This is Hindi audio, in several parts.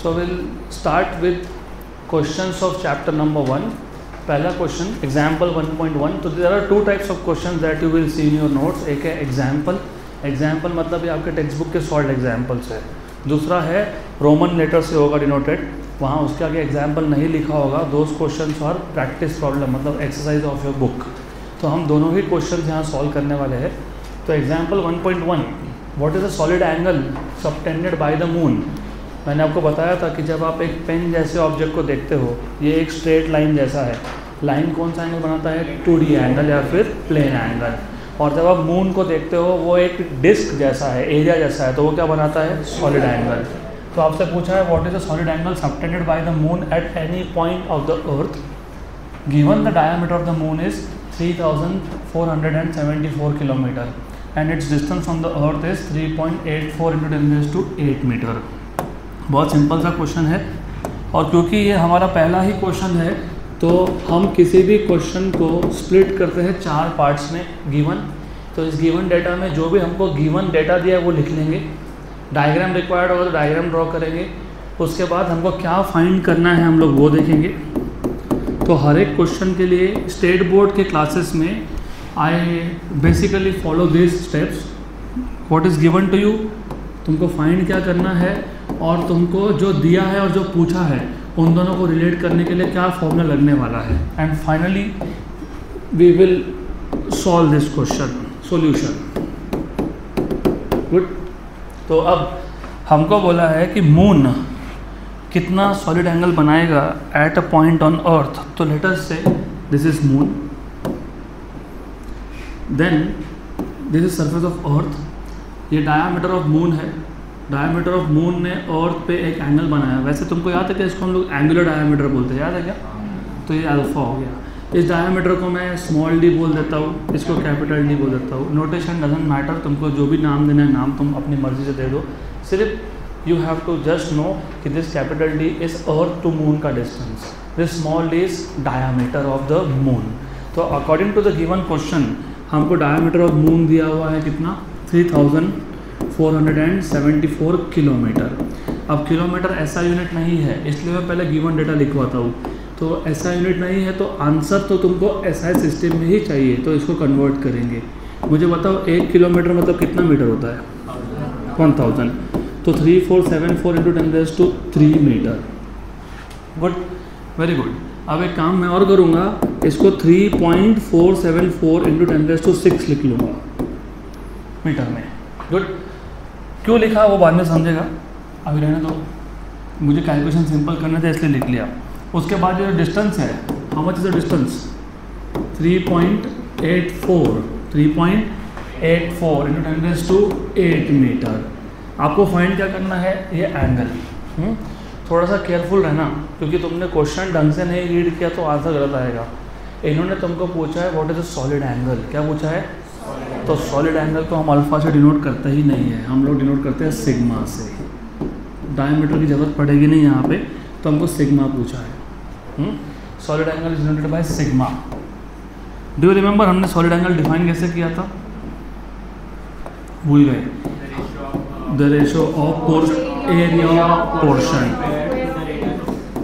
So we'll start with questions of chapter number 1. पहला क्वेश्चन एग्जाम्पल 1.1. तो there are two types of question that you will see in your notes. एक है एग्जाम्पल मतलब ये आपके टेक्स्ट बुक के सॉल्व एग्जाम्पल्स है. दूसरा है रोमन लेटर से होगा डिनोटेड, वहाँ उसके आगे एग्जाम्पल नहीं लिखा होगा. Those questions are practice problem मतलब एक्सरसाइज ऑफ योर बुक. तो हम दोनों ही क्वेश्चन यहाँ सॉल्व करने वाले हैं. तो example 1.1, what is a solid angle subtended by the moon. मैंने आपको बताया था कि जब आप एक पेन जैसे ऑब्जेक्ट को देखते हो, ये एक स्ट्रेट लाइन जैसा है. लाइन कौन सा एंगल बनाता है? 2D एंगल या फिर प्लेन एंगल. और जब आप मून को देखते हो वो एक डिस्क जैसा है, एरिया जैसा है, तो वो क्या बनाता है? Solid angle. तो आपसे पूछा है what is a solid angle subtended by the moon at any point of the earth. Given the diameter of the moon is 3474 kilometre and its distance from the earth is 3.84 × 10⁸ metre. बहुत सिंपल सा क्वेश्चन है, और क्योंकि ये हमारा पहला ही क्वेश्चन है तो हम किसी भी क्वेश्चन को स्प्लिट करते हैं 4 पार्ट्स में. गिवन, तो इस गिवन डेटा में जो भी हमको गिवन डेटा दिया है वो लिख लेंगे. डायग्राम रिक्वायर्ड होगा तो डायग्राम ड्रॉ करेंगे. उसके बाद हमको क्या फाइंड करना है हम लोग वो देखेंगे. तो हर एक क्वेश्चन के लिए स्टेट बोर्ड के क्लासेस में I basically follow this steps. What is given to you, तुमको फाइंड क्या करना है, और तुमको जो दिया है और जो पूछा है उन दोनों को रिलेट करने के लिए क्या फॉर्मूला लगने वाला है. And finally we will solve this question solution. Good. तो अब हमको बोला है कि मून कितना सॉलिड एंगल बनाएगा at a point on earth. तो let us say this is moon, then this is surface of earth. ये डायामीटर ऑफ मून है. डायमीटर ऑफ मून ने अर्थ पे एक एंगल बनाया. वैसे तुमको याद है कि इसको हम लोग एंगुलर डायमीटर बोलते हैं, याद है क्या? तो ये अल्फा हो गया. इस डायमीटर को मैं स्मॉल डी बोल देता हूँ, इसको कैपिटल डी बोल देता हूँ. नोटेशन डजंट मैटर, तुमको जो भी नाम देना है नाम तुम अपनी मर्जी से दे दो. सिर्फ you have to just know कि this capital D is earth to moon का distance, this small D is diameter of the moon. तो according to the given question हमको डायमीटर ऑफ मून दिया हुआ है कितना? 3474 किलोमीटर. अब किलोमीटर ऐसा यूनिट नहीं है, इसलिए मैं पहले गिवन डेटा लिखवाता हूँ. तो ऐसा यूनिट नहीं है तो आंसर तो तुमको SI सिस्टम में ही चाहिए, तो इसको कन्वर्ट करेंगे. मुझे बताओ 1 किलोमीटर मतलब कितना मीटर होता है? 1000. तो 3474 × 10⁻³ मीटर. Good, very good. अब एक काम मैं और करूँगा, इसको 3.474 × 10⁶ लिख लूँगा मीटर में. गुड. क्यों लिखा वो बाद में समझेगा, अभी रहने दो. मुझे कैलकुलेशन सिंपल करने थे इसलिए लिख लिया. उसके बाद जो डिस्टेंस है, how much is the distance? 3.84 × 10⁸ metre. आपको फाइंड क्या करना है? ये एंगल. थोड़ा सा केयरफुल रहना, क्योंकि तुमने क्वेश्चन ढंग से नहीं रीड किया तो आंसर गलत आएगा. इन्होंने तुमको पूछा है what is a solid angle. क्या पूछा है? तो सॉलिड एंगल को हम अल्फा से डिनोट करते ही नहीं है, हम लोग डिनोट करते हैं सिग्मा से. डायमीटर की ज़रूरत पड़ेगी नहीं यहाँ पे, तो हमको सिग्मा पूछा है. Solid angle is denoted by sigma. Do you remember हमने सॉलिड एंगल डिफाइन कैसे किया था? भूल गए? The ratio of area portion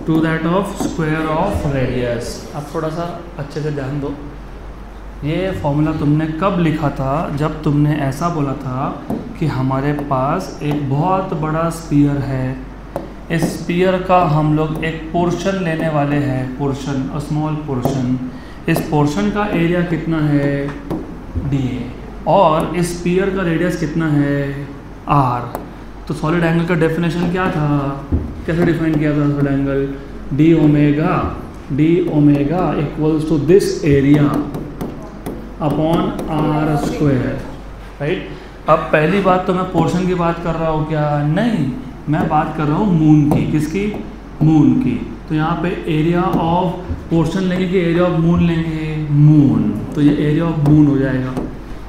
to that of square of radius. अब थोड़ा सा अच्छे से ध्यान दो. ये फॉर्मूला तुमने कब लिखा था? जब तुमने ऐसा बोला था कि हमारे पास एक बहुत बड़ा स्फीयर है, इस स्फीयर का हम लोग एक पोर्शन लेने वाले हैं, पोर्शन, अ स्मॉल पोर्शन. इस पोर्शन का एरिया कितना है? DA. और इस स्फीयर का रेडियस कितना है? R. तो सॉलिड एंगल का डेफिनेशन क्या था? कैसे डिफाइन किया था solid angle? d omega equals to this area upon R². Right. अब पहली बात तो मैं पोर्शन की बात कर रहा हूँ क्या? नहीं, मैं बात कर रहा हूँ मून की. किसकी? मून की. तो यहाँ पे एरिया ऑफ पोर्शन लेंगे कि एरिया ऑफ मून लेंगे? मून. तो ये एरिया ऑफ मून हो जाएगा.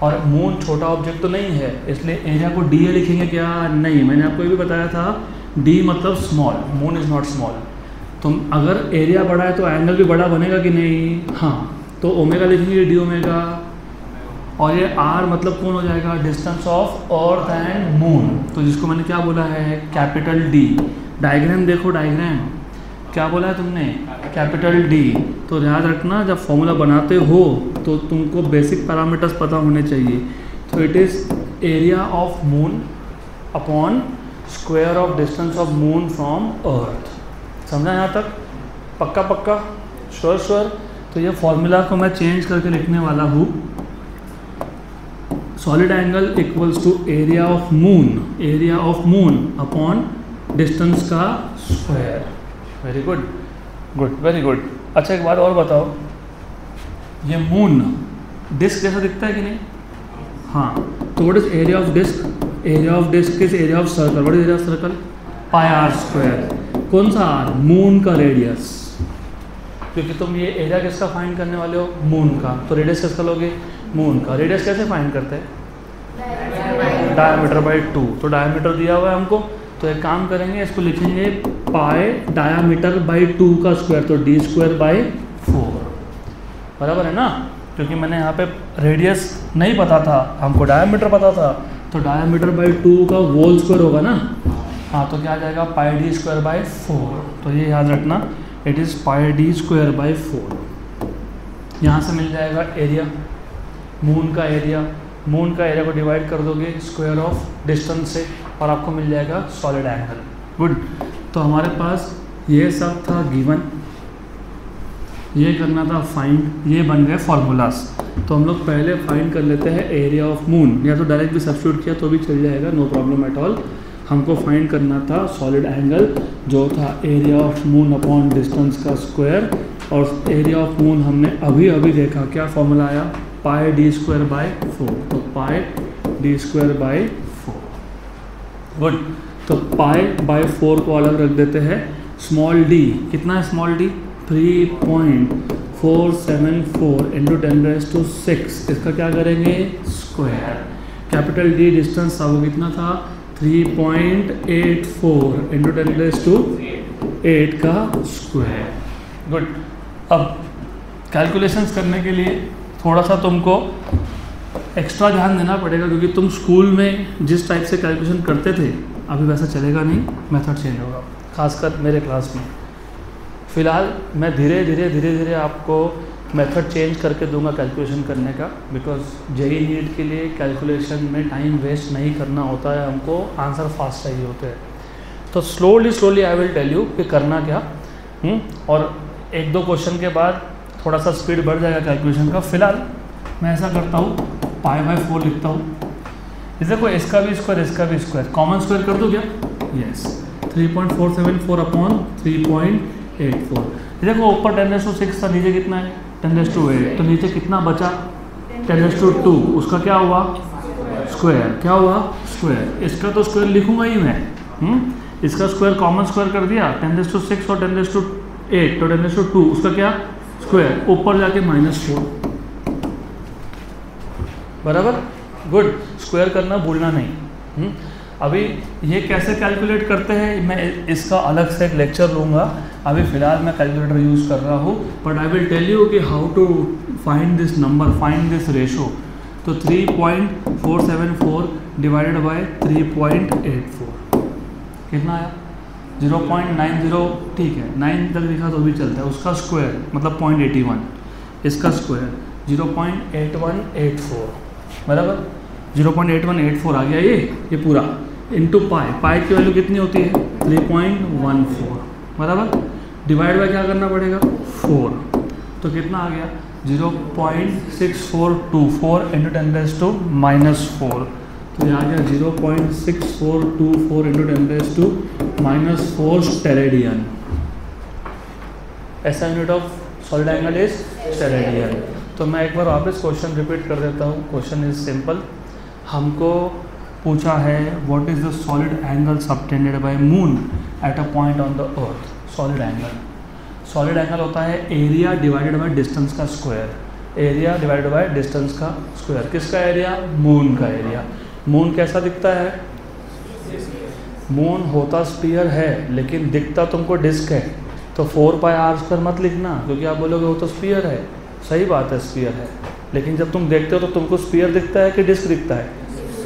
और मून छोटा ऑब्जेक्ट तो नहीं है, इसलिए एरिया को DA लिखेंगे क्या? नहीं, मैंने आपको ये भी बताया था D मतलब small, moon is not small. तुम अगर एरिया बड़ा है तो एंगल भी बड़ा बनेगा कि नहीं? हाँ. तो ओमेगा लिखेंगे D ओमेगा. और ये R मतलब कौन हो जाएगा? Distance of earth and moon. तो जिसको मैंने क्या बोला है? Capital D. डायग्राम देखो, डायग्राम क्या बोला है तुमने, कैपिटल डी। तो याद रखना जब फॉर्मूला बनाते हो तो तुमको बेसिक पैरामीटर्स पता होने चाहिए। तो it is area of moon upon square of distance of moon from earth. समझा यहाँ तक? पक्का पक्का, श्योर श्योर। तो ये फॉर्मूला को मैं चेंज करके लिखने वाला हूँ, solid angle equals to area of moon upon distance का square. Very good, good, very good. अच्छा एक बात और बताओ, ये मून डिस्क जैसा दिखता है कि नहीं? हाँ, तो what is area of disc? Area of disc is area of circle. What is area of circle? Pi R square. कौन सा आर? मून का रेडियस, क्योंकि तुम ये एरिया किसका फाइंड करने वाले हो? मून का। तो रेडियस किसका लोगे? मून का। रेडियस कैसे फाइंड करते हैं? Diameter by 2। तो डायमीटर दिया हुआ है हमको, तो एक काम करेंगे, इसको लिखेंगे पाई डायमीटर बाई 2 का स्क्वायर, तो डी स्क्वायर बाई 4। बराबर है ना? क्योंकि मैंने यहाँ पे रेडियस नहीं पता था, हमको डायमीटर पता था, तो डायमीटर बाई 2 का होल स्क्वायर होगा ना। हाँ, तो क्या आ जाएगा? पाई डी स्क्वायर बाई 4। तो ये याद रखना, it is pi D square by 4। यहाँ से मिल जाएगा एरिया, मून का एरिया। मून का एरिया को डिवाइड कर दोगे स्क्वायर ऑफ डिस्टेंस से और आपको मिल जाएगा सॉलिड एंगल। गुड। तो हमारे पास ये सब था गिवन, ये करना था फाइंड, ये बन गए फार्मूलाज। तो हम लोग पहले फाइंड कर लेते हैं एरिया ऑफ मून, या तो डायरेक्ट भी सब्स्टिट्यूट किया तो भी चल जाएगा, नो प्रॉब्लम एट ऑल। हमको फाइंड करना था सॉलिड एंगल, जो था area of moon upon distance का स्क्वायर। और एरिया ऑफ मून हमने अभी अभी देखा, क्या फॉर्मूला आया? पाई डी स्क्वायर बाई 4। तो पाई डी स्क्वायर बाई 4। गुड। तो पाई बाई 4 को अलग रख देते हैं। स्मॉल डी कितना है? Small D 3.474 into 10⁻⁶। इसका क्या करेंगे? स्क्वायर। कैपिटल डी डिस्टेंस था, वो कितना था? 3.84 इंटू 10⁸ का स्क्वायर। गुड। अब कैलकुलेशंस करने के लिए थोड़ा सा तुमको एक्स्ट्रा ध्यान देना पड़ेगा, क्योंकि तुम स्कूल में जिस टाइप से कैलकुलेशन करते थे अभी वैसा चलेगा नहीं, मेथड चेंज होगा, खासकर मेरे क्लास में। फ़िलहाल मैं धीरे धीरे आपको मेथड चेंज करके दूंगा कैलकुलेशन करने का, बिकॉज जेईई नीट के लिए कैलकुलेशन में टाइम वेस्ट नहीं करना होता है, हमको आंसर फास्ट चाहिए होते हैं। तो slowly I will tell you कि करना क्या। और एक दो क्वेश्चन के बाद थोड़ा सा स्पीड बढ़ जाएगा कैलकुलेशन का। फिलहाल मैं ऐसा करता हूँ, पाई बाई 4 लिखता हूँ। देखो इसका भी स्क्वायर, कॉमन स्क्वायर कर दो क्या? यस। 3.474 अपॉन 3.84। देखो ऊपर 10⁻⁶ था, नीचे कितना है? 10⁻8। तो नीचे कितना बचा? 10⁻2। उसका क्या हुआ? स्क्वायर। क्या हुआ? स्क्वायर। इसका तो स्क्वायर लिखूंगा ही मैं। इसका स्क्वायर कॉमन स्क्वायर कर दिया, 10⁻6 और 10⁻8, तो 10⁻2 उसका क्या? स्क्वायर। ऊपर जाके -4। बराबर? गुड। स्क्वायर करना भूलना नहीं। अभी ये कैसे कैलकुलेट करते हैं, मैं इसका अलग से एक लेक्चर लूँगा। अभी फ़िलहाल मैं कैलकुलेटर यूज़ कर रहा हूँ, but I will tell you कि how to find this number, find this ratio. तो 3.474 डिवाइडेड बाय 3.84 कितना आया? 0.90। ठीक है, 9 तक लिखा तो भी चलता है। उसका स्क्वायर मतलब 0.81, इसका स्क्वायर 0.8184। बराबर? 0.8184 आ गया ये पूरा, इंटू पाई की वैल्यू कितनी होती है? 3.14। बराबर? डिवाइड बाय क्या करना पड़ेगा? 4। तो कितना आ गया? 0.6424 इंटू 10⁻⁻⁴। तो ये आ गया 0.6424 इंटू 10⁻⁻⁴ स्टेरेडियन। ऐसा unit of solid angle is steradian. तो मैं एक बार वापस क्वेश्चन रिपीट कर देता हूँ। Question is simple. हमको पूछा है what is the solid angle subtended bye moon eight a point on the earth. Solid angle होता है एरिया डिवाइडेड बाय डिस्टेंस का square. Area divided by distance का स्क्वायर। किसका एरिया? मून का एरिया। मून कैसा दिखता है? मून होता स्फीयर है, लेकिन दिखता तुमको डिस्क है। तो 4πr² मत लिखना, क्योंकि आप बोलोगे वो तो स्फीयर है। सही बात है, स्फीयर है, लेकिन जब तुम देखते हो तो तुमको स्फीयर दिखता है कि डिस्क दिखता है?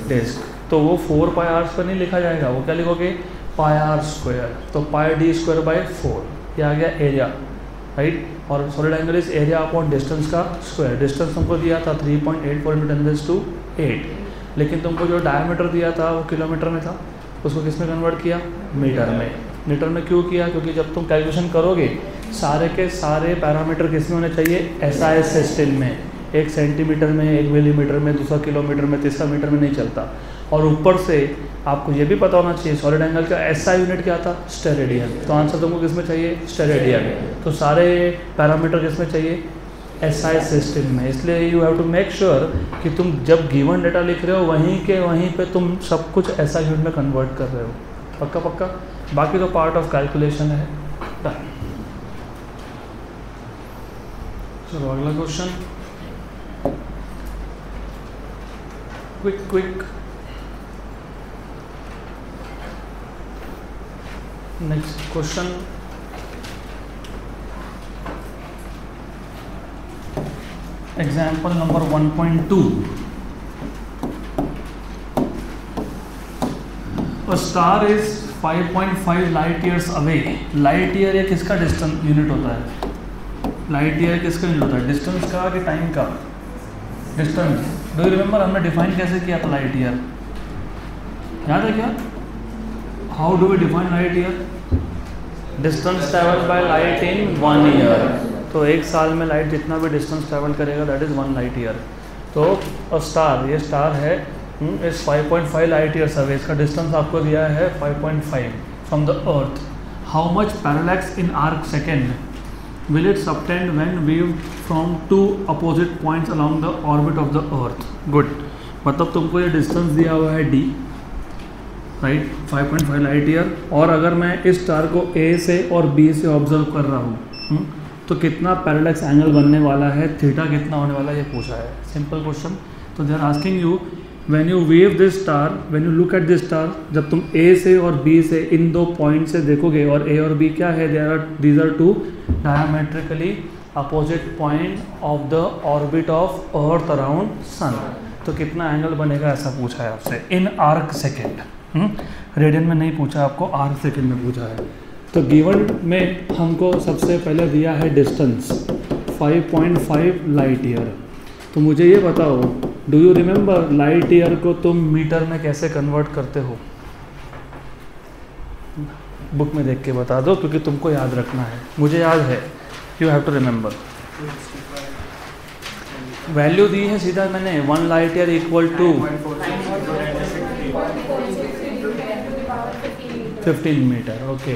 डिस्क। तो वो 4πr² नहीं लिखा जाएगा, वो क्या लिखोगे? पाई आर स्क्वायर, तो पाई डी स्क्वायर बाई 4, ये आ गया एरिया, राइट। और solid angle is area upon distance का स्क्वायर। डिस्टेंस तुमको दिया था 3.84 × 10⁸, लेकिन तुमको जो डायमीटर दिया था वो किलोमीटर में था, उसको किस में कन्वर्ट किया, मीटर में। मीटर में क्यों किया, क्योंकि जब तुम कैलकुलेशन करोगे सारे के सारे पैरामीटर किस में होने चाहिए, SI सिस्टम में, 1 सेंटीमीटर में, 1 मिलीमीटर में, दूसरा किलोमीटर में, तीसरा मीटर में नहीं चलता। और ऊपर से आपको ये भी पता होना चाहिए सॉलिड एंगल का SI यूनिट क्या था, स्टेरेडियन। तो आंसर तुमको किस में चाहिए, स्टेरेडियन। तो सारे पैरामीटर किस में चाहिए, SI सिस्टम में। इसलिए you have to make sure कि तुम जब गिवन डेटा लिख रहे हो वहीं पे तुम सब कुछ SI यूनिट में कन्वर्ट कर रहे हो। पक्का पक्का, बाकी तो पार्ट ऑफ कैलकुलेशन है। डन। चलो अगला question, quick. Next question, example number 1.2। A star is 5.5 light years away. Light year ये किसका डिस्टेंस यूनिट होता है, लाइट ईयर किसका यूनिट होता है, डिस्टेंस का कि टाइम का, डिस्टेंस। डू यू रिमेंबर हमने डिफाइन कैसे किया था लाइट ईयर, याद है क्या, how do we define light year, distance travel by light in 1 year. तो 1 साल में लाइट जितना भी डिस्टेंस ट्रैवल करेगा दैट इज़ 1 लाइट ईयर। तो अ स्टार, ये स्टार है, इस 5.5 लाइट ईयर्स अवे, इसका डिस्टेंस आपको दिया है 5.5 from the earth. How much parallax in arc second will it subtend when weaved from 2 opposite points along the orbit of the earth. Good, मतलब तुमको ये डिस्टेंस दिया हुआ है d, राइट, 5.5 लाइट ईयर। और अगर मैं इस स्टार को A से और B से ऑब्जर्व कर रहा हूँ तो कितना पैरेलैक्स एंगल बनने वाला है, थीटा कितना होने वाला है, ये पूछा है। Simple question. तो they are asking you when you wave this star, when you look at this star, जब तुम A से और B से इन 2 पॉइंट से देखोगे, और A और B क्या है, these are 2 diametrically opposite point of the orbit of earth around sun, तो कितना एंगल बनेगा ऐसा पूछा है आपसे इन आर्क सेकेंड। रेडियन में नहीं पूछा आपको, आर्क सेकेंड में पूछा है। तो गिवन में हमको सबसे पहले दिया है डिस्टेंस 5.5 लाइट ईयर। तो मुझे ये बताओ, do you remember light year को तुम मीटर में कैसे कन्वर्ट करते हो, बुक में देख के बता दो, क्योंकि तुमको याद रखना है। मुझे याद है, you have to remember. Value दी है सीधा मैंने, 1 light year equal to 15 metre. Okay,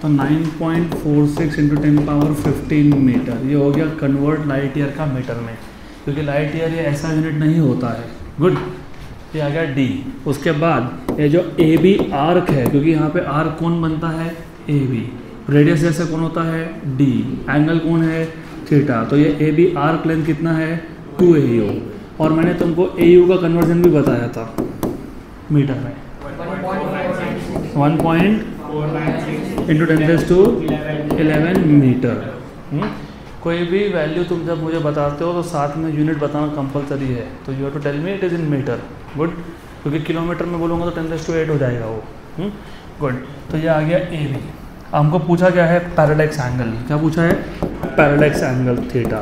तो 9.46 × 10⁻15 मीटर, ये हो गया कन्वर्ट लाइट ईयर का मीटर में, क्योंकि लाइट ईयर ये ऐसा यूनिट नहीं होता है। गुड, ये आ गया डी। उसके बाद ये जो ए बी आर्क है, क्योंकि यहाँ पे आर्क कौन बनता है, ए बी, रेडियस जैसे कौन होता है, डी, एंगल कौन है, थीटा। तो ये ए बी आर्क लेंथ कितना है, 2 AU। और मैंने तुमको AU का कन्वर्जन भी बताया था मीटर में, 1.4 × 10⁻11 मीटर। कोई भी वैल्यू तुम जब मुझे बताते हो तो साथ में यूनिट बताना कंपलसरी है, तो you have to tell me it is in metre. Good, क्योंकि किलोमीटर में बोलूँगा तो 10⁸ हो जाएगा वो। गुड, तो ये आ गया ए बी। हमको पूछा क्या है, पैरेलैक्स एंगल। क्या पूछा है, पैरेलैक्स एंगल थीटा।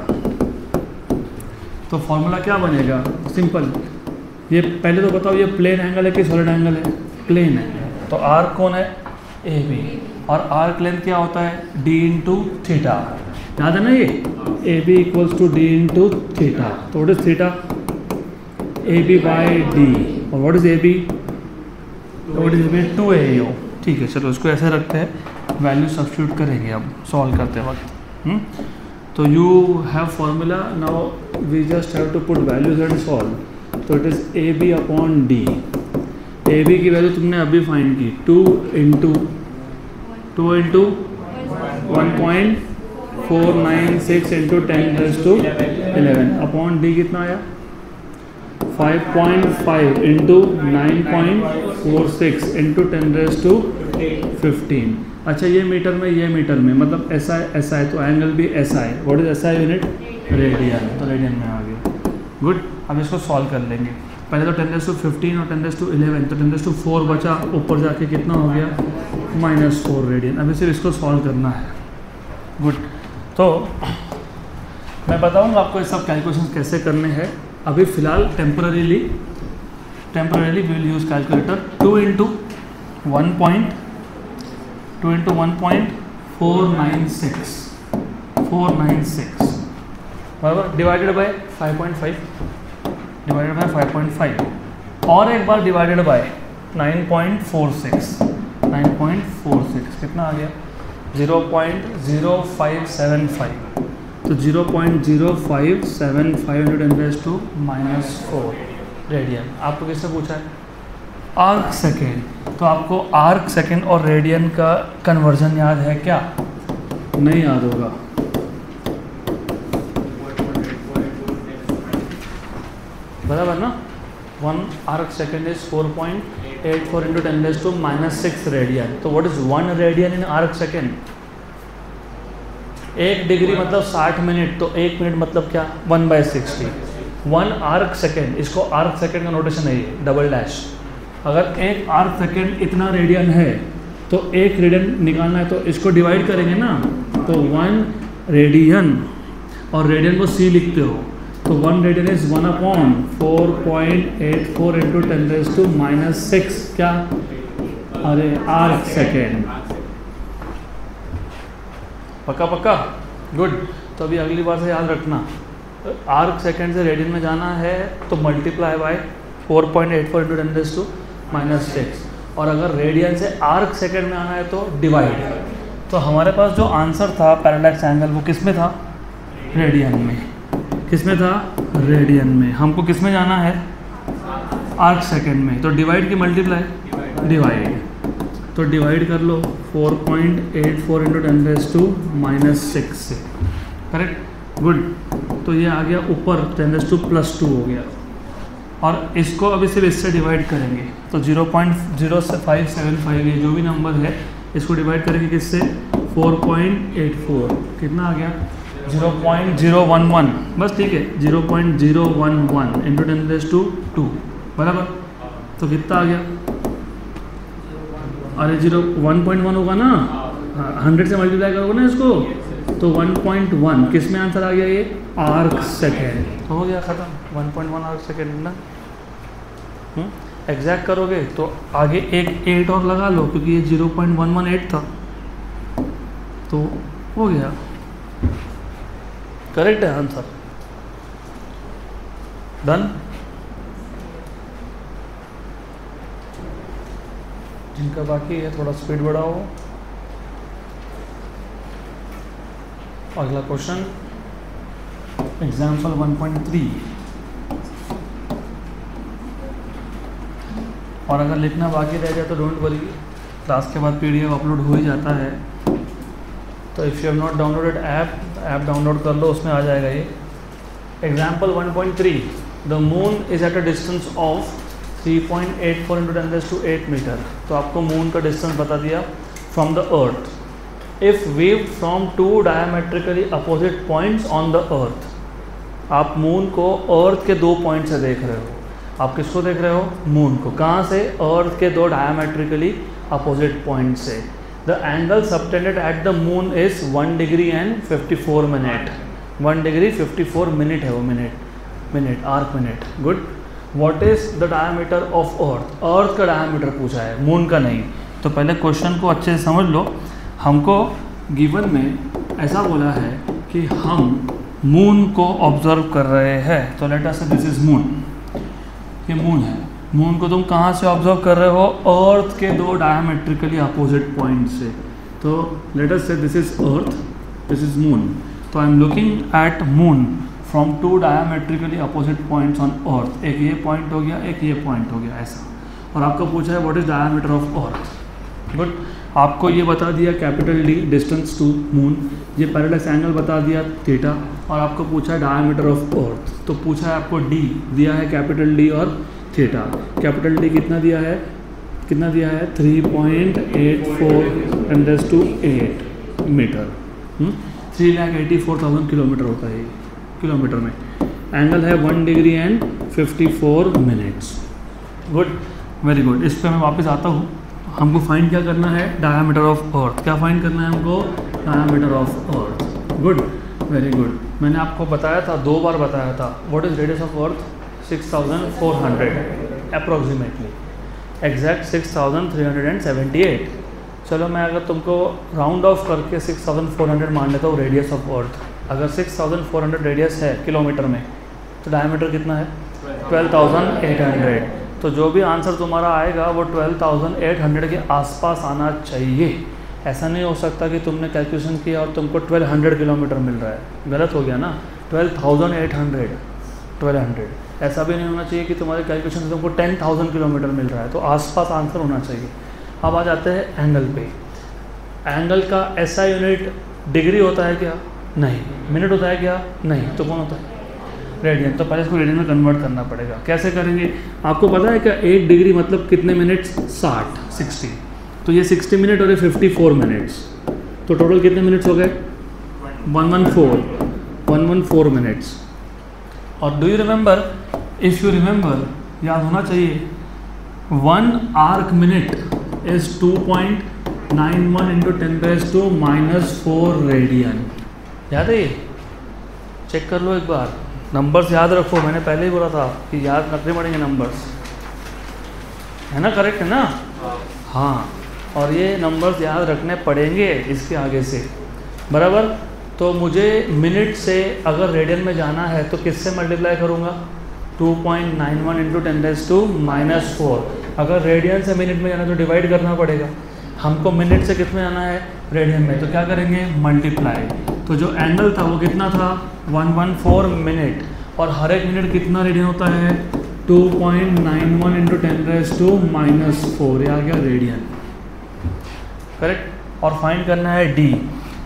तो फॉर्मूला क्या बनेगा, सिंपल। ये पहले तो बताओ, ये प्लेन एंगल है कि सॉलिड एंगल है, प्लेन है। तो आर्क कौन है, ए बी, और आर्क लेंथ क्या होता है, डी इंटू थीटा। याद है ना ये, A B equals to D into theta. तो what is theta, A B by D, और what is A B, what is A B, 2 AU। ठीक है, चलो इसको ऐसे रखते हैं, वैल्यू सब्स्टिट्यूट करेंगे अब सॉल्व करते वक्त। तो you have formula, now we just have to put values and solve. तो it is A B upon D. A B की वैल्यू तुमने अभी फाइंड की, 2 इंटू 1.496 इंटू 10⁻11 अपॉन डी कितना आया, 5.5 इंटू 9.46 इंटू 10⁻15। अच्छा, ये मीटर में, ये मीटर में, मतलब SI, तो एंगल भी SI। What is SI unit, radian. तो रेडियन में आ गया। गुड, अब इसको सॉल्व कर लेंगे। पहले तो 10⁻15 और 10⁻11, तो 10⁻4 बचा, ऊपर जाके कितना हो गया, -4 रेडियन। अभी सिर्फ इसको सॉल्व करना है। गुड, तो मैं बताऊंगा आपको ये सब कैलकुलेशन कैसे करने हैं। अभी फ़िलहाल टेम्पररीली विल यूज़ कैलकुलेटर। 2 × 1.496 बराबर, डिवाइडेड बाय 5.5 और एक बार डिवाइडेड बाय 9.46 कितना आ गया 0.0575। तो 0.0575 × 10⁻⁴ रेडियन। आपको किससे पूछा है? Arc second. तो आपको आर्क सेकेंड और रेडियन का कन्वर्जन याद है क्या? नहीं याद होगा। बराबर ना। 1 arc second is 4.84 × 10⁻⁶ रेडियन। तो what is 1 radian in arc second? 1 degree मतलब 60 मिनट, तो 1 मिनट मतलब क्या? 1/60। 1 आर्क सेकेंड, इसको आर्क सेकेंड का नोटेशन है ये, डबल डैश। अगर 1 आर्क सेकेंड इतना रेडियन है तो 1 रेडियन निकालना है तो इसको डिवाइड करेंगे ना, तो 1 रेडियन, और रेडियन को सी लिखते हो, तो 1 रेडियन इज 1/4.84 × 10⁻⁶ क्या? अरे आर्क सेकेंड। पक्का? गुड। तो अभी अगली बार से याद रखना, आर्क सेकेंड से रेडियन में जाना है तो मल्टीप्लाई बाय 4.84 × 10⁻⁶, और अगर रेडियन से आर्क सेकेंड में आना है तो डिवाइड। तो हमारे पास जो आंसर था पैरेलैक्स एंगल, वो किस में था? रेडियन में। किस में था? रेडियन में। हमको किस में जाना है? आर्क सेकेंड में। तो डिवाइड की मल्टीप्लाई? डिवाइड। तो डिवाइड कर लो 4.84 × 10⁻⁶ से। करेक्ट? गुड। तो ये आ गया ऊपर 10⁻² हो गया, और इसको अभी सिर्फ इससे डिवाइड करेंगे तो 0.0575 ये जो भी नंबर है इसको डिवाइड करेंगे किससे? 4.84, कितना आ गया? 0.011। बस ठीक है, 0.011 × 10⁻²। बराबर। तो कितना आ गया? अरे 1.1 होगा ना, 100 से मल्टीप्लाई करोगे ना इसको, तो 1.1 किस में आंसर आ गया? ये आर्क सेकेंड। तो हो गया ख़त्म, 1.1 आर्क सेकेंड ना। एग्जैक्ट करोगे तो आगे एक 8 और लगा लो, क्योंकि ये 0.118 था, तो हो गया। करेक्ट है आंसर। डन। जिनका बाकी है थोड़ा स्पीड बढ़ाओ। अगला क्वेश्चन, एग्जाम्पल 1.3। और अगर लिखना बाकी रह जाए तो डोंट वरी, क्लास के बाद PDF अपलोड हो ही जाता है। तो if you have not downloaded app download कर लो, उसमें आ जाएगा ये। Example 1.3, the moon is at a distance of 3.84 × 10⁸ metre. तो आपको मून का डिस्टेंस बता दिया from the earth. If wave from 2 diametrically opposite points on the earth. आप मून को अर्थ के 2 पॉइंट से देख रहे हो। आप किसको देख रहे हो? मून को। कहाँ से? अर्थ के 2 डायमेट्रिकली अपोजिट पॉइंट से। The angle subtended at the moon is 1 degree and 54 minute. 1 degree 54 minute है वो, minute arc minute. Good. What is the diameter of earth? Earth का डायमीटर पूछा है, मून का नहीं। तो पहले क्वेश्चन को अच्छे से समझ लो। हमको गिवन में ऐसा बोला है कि हम मून को ऑब्जर्व कर रहे हैं। तो let us say this is moon, ये मून है। मून को तुम कहाँ से ऑब्जर्व कर रहे हो? अर्थ के 2 डायमेट्रिकली अपोजिट पॉइंट से। तो let us say this is earth, this is moon. तो I am looking at moon from 2 diametrically opposite points on earth. एक ये पॉइंट हो गया, एक ये पॉइंट हो गया, ऐसा। और आपको पूछा है what is diameter of earth. Good. आपको ये बता दिया capital D distance to moon, ये पैरेलैक्स एंगल बता दिया थीटा, और आपको पूछा है डायमीटर ऑफ अर्थ। तो पूछा है आपको D दिया है, कैपिटल D और थीटा। कैपिटल D कितना दिया है? 3.84 × 10⁸ मीटर। 3,84,000 किलोमीटर होता है ये, किलोमीटर में। एंगल है 1 degree and 54 minutes. Good, very good. इस पर मैं वापस आता हूँ। हमको फाइंड क्या करना है, डायामीटर ऑफ अर्थ। क्या फाइंड करना है हमको, diameter of earth. Good, very good. मैंने आपको बताया था, 2 बार बताया था, what is radius of earth, 6400 approximately, exact 6378। चलो मैं अगर तुमको राउंड ऑफ करके 6400 मान लेता हूँ रेडियस ऑफ अर्थ। अगर 6400 रेडियस है किलोमीटर में, तो डायमीटर कितना है, 12800। तो जो भी आंसर तुम्हारा आएगा वो 12800 के आसपास आना चाहिए। ऐसा नहीं हो सकता कि तुमने कैलकुलेशन किया और तुमको 1200 किलोमीटर मिल रहा है, गलत हो गया ना। 12800, 1200, ऐसा भी नहीं होना चाहिए कि तुम्हारे कैलकुलेशन से तुमको 10,000 किलोमीटर मिल रहा है। तो आसपास आंसर होना चाहिए। अब आ जाते हैं एंगल पे। एंगल का ऐसा यूनिट डिग्री होता है क्या, नहीं। मिनट होता है क्या, नहीं। तो कौन होता है, रेडियन। तो पहले इसको रेडियन में कन्वर्ट करना पड़ेगा। कैसे करेंगे, आपको पता है क्या, 1 डिग्री मतलब कितने मिनट्स, 60। तो ये 60 मिनट और ये 54 मिनट्स, तो टोटल कितने मिनट्स हो गए, 114 मिनट्स। और do you remember, if you remember, याद होना चाहिए, 1 arc minute is 2.91 into 10⁻⁻⁴ radian. याद है ये, चेक कर लो एक बार, नंबर्स याद रखो। मैंने पहले ही बोला था कि याद रखने पड़ेंगे नंबर्स, है ना, करेक्ट है ना। हाँ, और ये नंबर्स याद रखने पड़ेंगे इसके आगे से, बराबर। तो मुझे मिनट से अगर रेडियन में जाना है तो किससे मल्टीप्लाई करूँगा, 2.91 इंटू 10⁻⁻⁴। अगर रेडियन से मिनट में जाना तो डिवाइड करना पड़ेगा। हमको मिनट से कितने जाना है, रेडियन में, तो क्या करेंगे, मल्टीप्लाई। तो जो एंगल था वो कितना था, 114 मिनट, और हर एक मिनट कितना रेडियन होता है, 2.91 इंटू 10⁻⁻⁴। ये आ गया रेडियन, करेक्ट। और फाइंड करना है डी।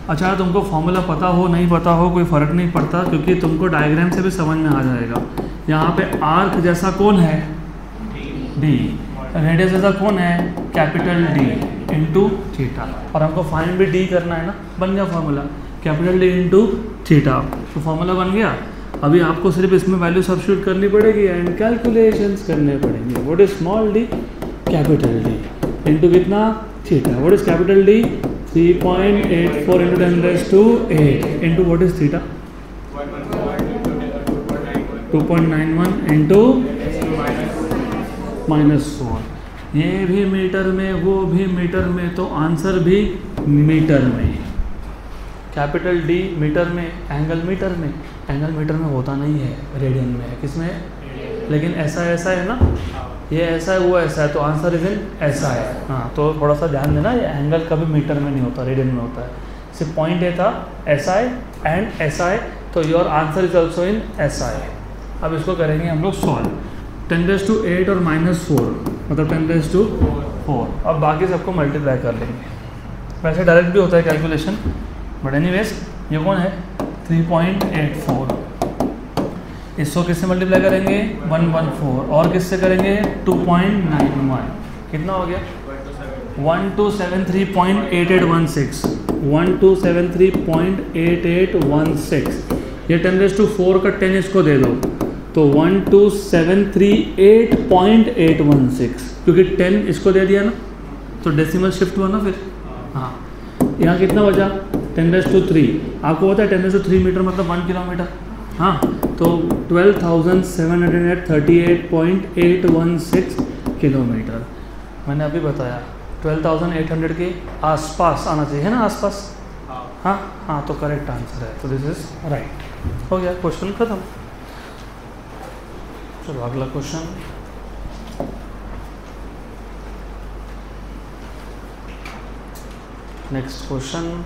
अच्छा, तुमको फॉर्मूला पता हो नहीं पता हो कोई फ़र्क नहीं पड़ता, क्योंकि तुमको डायग्राम से भी समझ में आ जाएगा। यहाँ पे आर्क जैसा कौन है, डी। रेडियस जैसा कौन है, कैपिटल डी इंटू थीटा। और हमको फाइंड भी डी करना है ना, बन गया formula, capital D into theta. तो फॉर्मूला बन गया। अभी आपको सिर्फ इसमें वैल्यू सब्स्टिट्यूट करनी पड़ेगी एंड कैलकुलेशंस करने पड़ेंगे। What is small D, capital D into कितना, theta. What is capital D, 3.84 into 10⁻⁸ into what is theta, 2.91 into -4। ये भी मीटर में, वो भी मीटर में, तो आंसर भी मीटर में। कैपिटल डी मीटर में, एंगल मीटर में। एंगल मीटर में होता नहीं है, रेडियन में है। किस में, लेकिन ऐसा है ना, ये ऐसा है, वो ऐसा है, तो आंसर इज इन ऐसा है। हाँ, तो थोड़ा सा ध्यान देना, ये एंगल कभी मीटर में नहीं होता, रेडियन में होता है। सिर्फ पॉइंट ये था, ऐसा है एंड ऐसा है, तो your answer is also in ऐसा है। अब इसको करेंगे हम लोग सॉल्व। 10⁻⁸ और -4 मतलब 10⁻⁴। अब बाकी सबको मल्टीप्लाई कर लेंगे। वैसे डायरेक्ट भी होता है कैलकुलेशन, बट एनीवेज ये कौन है, 3.84। इसको किससे मल्टीप्लाई करेंगे, 114, और किससे करेंगे, 2.91। कितना हो गया, 1273.8816। 1273.8816। ये 10⁻⁴ का 10 इसको दे दो, तो 12738.816, क्योंकि 10 इसको दे दिया ना, तो डेसिमल शिफ्ट हुआ ना फिर। हाँ, यहाँ कितना बचा, 10⁻3। आपको पता है 10⁻3 मीटर मतलब 1 किलोमीटर। हाँ, तो 12,738.816 किलोमीटर। मैंने अभी बताया 12,800 के आसपास आना चाहिए, है ना, आसपास। हाँ हाँ, तो करेक्ट आंसर है, तो दिस इज राइट। हो गया, क्वेश्चन खत्म। चलो अगला क्वेश्चन। Next question.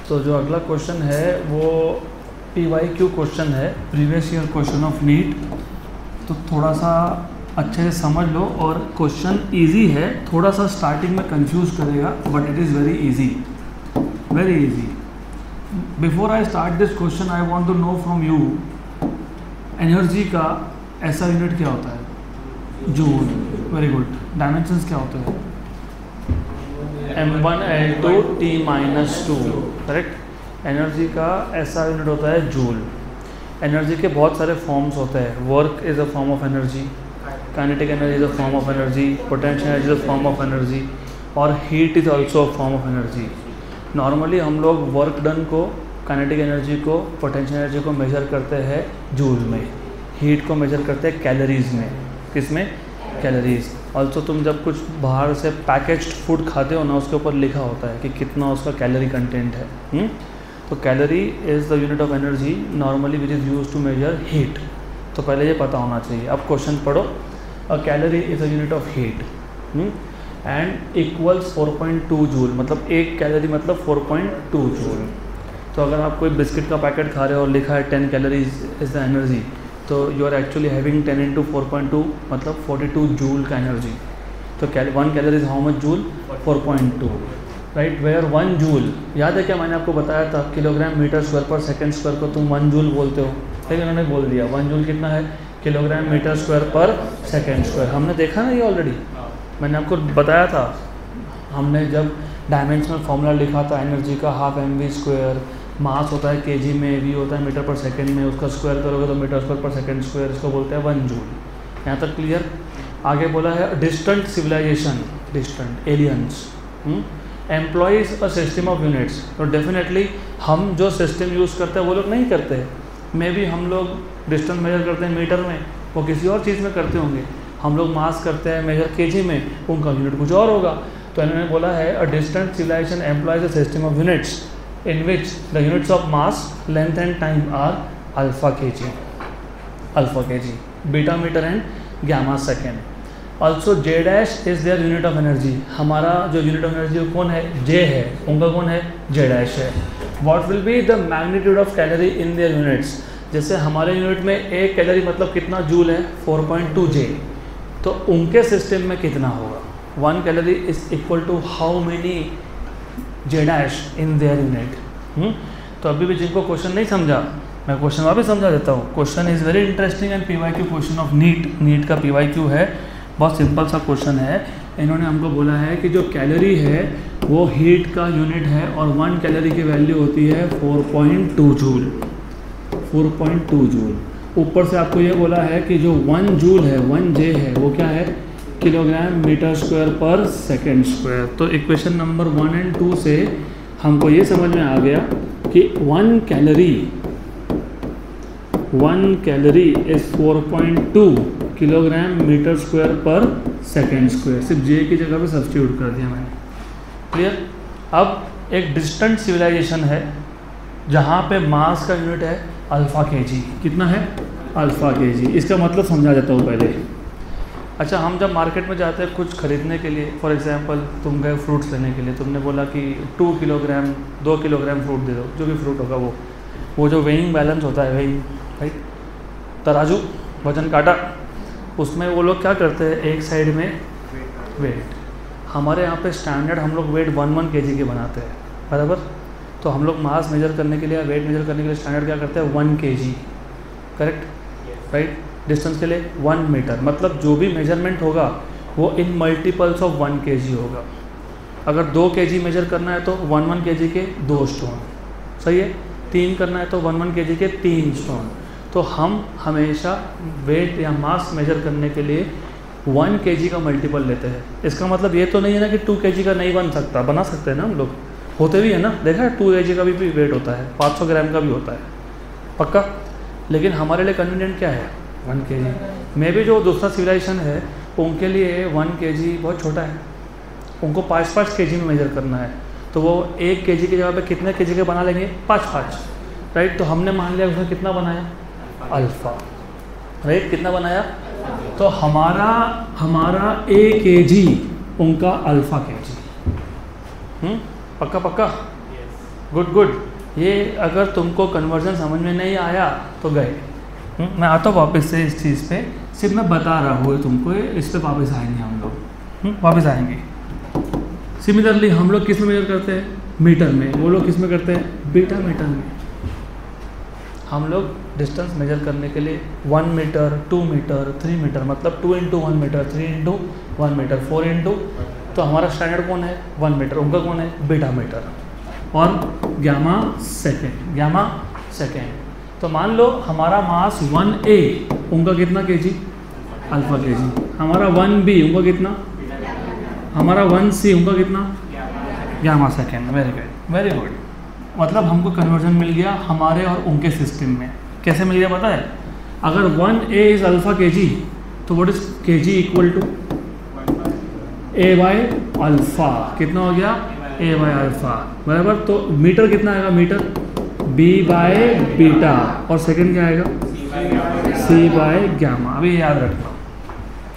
तो जो अगला क्वेश्चन है वो PYQ क्वेश्चन है, previous year question of NEET. तो थोड़ा सा अच्छे से समझ लो, और क्वेश्चन इजी है, थोड़ा सा स्टार्टिंग में कंफ्यूज करेगा, but it is very easy, very easy. Before I start this question I want to know from you, energy का ऐसा यूनिट क्या होता है, जूल। Very good. डायमेंशंस क्या होते हैं, m1l2 t-2, करेक्ट। एनर्जी का ऐसा यूनिट होता है जूल। एनर्जी के बहुत सारे फॉर्म्स होते हैं। Work is a form of energy, kinetic energy is a form of energy, potential energy is a form of energy, और heat is also a form of energy. Normally हम लोग वर्क डन को, काइनेटिक एनर्जी को, पोटेंशियल एनर्जी को मेजर करते हैं जूल में, हीट को मेजर करते हैं कैलोरीज में। किस में? कैलोरीज। ऑल्सो तुम जब कुछ बाहर से पैकेज्ड फूड खाते हो ना, उसके ऊपर लिखा होता है कि कितना उसका कैलोरी कंटेंट है। तो calorie is the unit of energy normally which is use to measure heat. तो पहले ये पता होना चाहिए। अब क्वेश्चन पढ़ो। A calorie is a unit of heat and equals 4.2 joule, मतलब एक कैलोरी मतलब 4.2 जूल। तो अगर आप कोई बिस्किट का पैकेट खा रहे हो और लिखा है 10 कैलोरीज इज़ द एनर्जी, तो यू आर एक्चुअली हैविंग 10 × 4.2 मतलब 42 जूल का एनर्जी। तो 1 calorie is how much joule? 4.2, right. Where 1 joule, याद है क्या मैंने आपको बताया था किलोग्राम मीटर स्क्वायर पर सेकेंड स्क्वायर को तुम 1 जूल बोलते हो, लेकिन उन्होंने बोल दिया 1 जूल कितना है? किलोग्राम मीटर स्क्वायर पर सेकेंड स्क्वायर। हमने देखा ना ये ऑलरेडी, मैंने आपको बताया था। हमने जब डायमेंशनल फार्मूला लिखा था एनर्जी का, ½ mv², मास होता है केजी में, वी होता है मीटर पर सेकंड में, उसका स्क्वायर करोगे तो मीटर स्क्वायर पर सेकंड स्क्वायर, इसको बोलते हैं 1 जूल। यहाँ तक क्लियर? आगे बोला है distant civilisation, distant aliens employs a system of units. तो डेफिनेटली हम जो सिस्टम यूज़ करते हैं वो लोग नहीं करते हैं। मे भी हम लोग डिस्टेंस मेजर करते हैं मीटर में, वो किसी और चीज़ में करते होंगे। हम लोग मास करते हैं मेजर केजी में, उनका यूनिट कुछ और होगा। तो इन्होंने बोला है a distant civilisation employs a system of units in which the units of mass, length and time are alpha KG, beta metre and gamma second. Also J dash is their unit of energy. हमारा जो यूनिट ऑफ एनर्जी वो कौन है? जे है। उनका कौन है? जे डैश है। What will be the magnitude of calorie in their units? जैसे हमारे यूनिट में एक कैलोरी मतलब कितना जूल है? 4.2 जे। तो उनके सिस्टम में कितना होगा? 1 calorie is equal to how many J dash in their unit. तो अभी भी जिनको क्वेश्चन नहीं समझा, मैं क्वेश्चन वापस समझा देता हूँ। Question is very interesting and PYQ question of NEET का PYQ है। बहुत सिंपल सा क्वेश्चन है। इन्होंने हमको बोला है कि जो कैलोरी है वो हीट का यूनिट है और 1 कैलोरी की वैल्यू होती है 4.2 जूल। 4.2 जूल। ऊपर से आपको ये बोला है कि जो 1 जूल है, 1 जे है, वो क्या है? किलोग्राम मीटर स्क्वायर पर सेकेंड स्क्वायर। तो इक्वेशन नंबर 1 और 2 से हमको ये समझ में आ गया कि 1 calorie is 4.2 kilogram metre square पर सेकेंड स्क्वायर। सिर्फ जे की जगह पे सब्स्टिट्यूट कर दिया मैंने। क्लियर? अब एक डिस्टेंट सिविलाइजेशन है जहाँ पे मास का यूनिट है अल्फ़ा केजी। कितना है? Alpha KG. इसका मतलब समझा देता हूँ पहले। अच्छा, हम जब मार्केट में जाते हैं कुछ खरीदने के लिए, फॉर एग्जांपल तुम गए फ्रूट्स लेने के लिए, तुमने बोला कि 2 किलोग्राम फ्रूट दे दो, जो भी फ्रूट होगा वो जो वेइंग बैलेंस होता है, वेइंग राइट, तराजू, वजन काटा, उसमें वो लोग क्या करते हैं? एक साइड में वेट। हमारे यहाँ पे स्टैंडर्ड हम लोग वेट 1 kg के बनाते हैं, बराबर। तो हम लोग मास मेजर करने के लिए, वेट मेजर करने के लिए स्टैंडर्ड क्या करते हैं? 1 kg, करेक्ट, राइट। डिस्टेंस के लिए 1 मीटर, मतलब जो भी मेजरमेंट होगा वो इन मल्टीपल्स ऑफ 1 kg होगा। अगर 2 kg मेजर करना है तो 1 kg के 2 स्टोन, सही है। 3 करना है तो 1 kg के 3 स्टोन। तो हम हमेशा वेट या मास मेजर करने के लिए 1 kg का मल्टीपल लेते हैं। इसका मतलब ये तो नहीं है ना कि 2 kg का नहीं बन सकता, बना सकते हैं ना हम लोग, होते भी है ना। देखा है 2 kg का भी वेट होता है, 500 ग्राम का भी होता है, पक्का। लेकिन हमारे लिए कन्वीनियंट क्या है? 1 kg। मे भी जो दूसरा सिविलाइजेशन है उनके लिए 1 kg बहुत छोटा है, उनको 5-5 kg में मेजर करना है। तो वो 1 kg की जगह पे कितने kg के बना लेंगे? 5-5, राइट। तो हमने मान लिया उसने कितना बनाया? Alpha, right. कितना बनाया? तो हमारा 1 kg, उनका अल्फ़ा kg। पक्का? गुड। ये अगर तुमको कन्वर्जन समझ में नहीं आया तो गए। मैं आता हूँ वापस से इस चीज़ पे, सिर्फ मैं बता रहा हूँ तुमको, इस पे वापस आएंगे हम लोग, वापस आएंगे। सिमिलरली हम लोग किस में मेजर करते हैं? मीटर में। वो लोग किस में करते हैं? बीटा मीटर में। हम लोग डिस्टेंस मेजर करने के लिए 1 मीटर, 2 मीटर, 3 मीटर, मतलब 2 × 1 मीटर, 3 × 1 मीटर, 4 × तो हमारा स्टैंडर्ड कौन है? 1 मीटर। उनका कौन है? Beta metre. और गामा सेकेंड। तो मान लो हमारा मास 1A, उनका कितना kg? अल्फा के जी। हमारा 1b उनका कितना, हमारा 1c उनका कितना, gamma second. Very good very good. मतलब हमको कन्वर्जन मिल गया हमारे और उनके सिस्टम में। कैसे मिल गया पता है? अगर 1a इज अल्फा के जी तो what is K G equal to a by alpha. कितना हो गया? a बाय अल्फा बराबर। तो मीटर कितना आएगा? मीटर b बाय बीटा और सेकंड क्या आएगा? c by gamma. अभी याद रखना,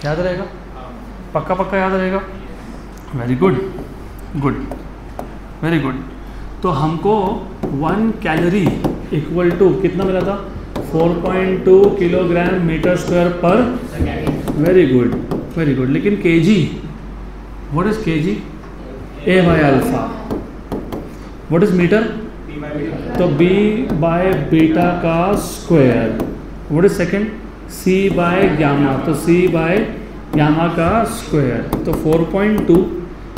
याद रहेगा? पक्का पक्का याद रहेगा? Very good good very good. तो हमको 1 कैलोरी इक्वल टू कितना मिला था? 4.2 किलोग्राम मीटर स्क्वायर पर। Very good very good. लेकिन KG, what is KG? A by alpha. What is metre? तो b बाय बीटा का square. What is second? c by gamma. तो c बाय गामा का स्क्वायर। तो 4.2,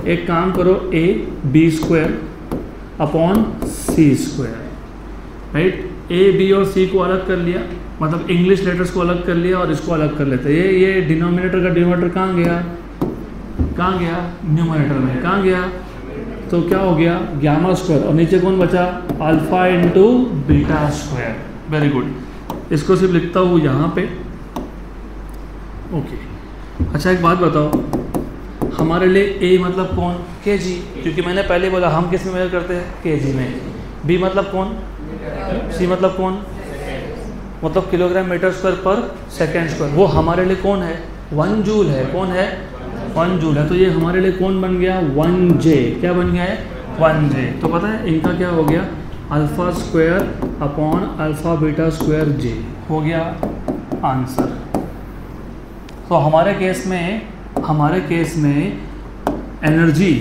एक काम करो, a b square upon c square, right. a b और c को अलग कर लिया, मतलब इंग्लिश लेटर्स को अलग कर लिया और इसको अलग कर लेते। ये डिनोमिनेटर का डिनोमिनेटर कहाँ गया? कहाँ गया? न्यूमरेटर में। कहाँ गया? तो क्या हो गया? Gamma square. और नीचे कौन बचा? Alpha into beta square. Very good. इसको सिर्फ लिखता हूँ यहाँ पे। ओके अच्छा एक बात बताओ, हमारे लिए a मतलब कौन? के जी। क्योंकि मैंने पहले बोला हम किस में मेजर करते हैं? के जी में। b मतलब कौन? c मतलब कौन? मतलब किलोग्राम मीटर स्क्वायर पर सेकेंड स्क्वायर। वो हमारे लिए कौन है? 1 जूल है। कौन है? 1 जूल है। तो ये हमारे लिए कौन बन गया? 1j। क्या बन गया है? 1j। तो पता है इनका क्या हो गया? Alpha square upon alpha beta square j हो गया आंसर। तो हमारे केस में एनर्जी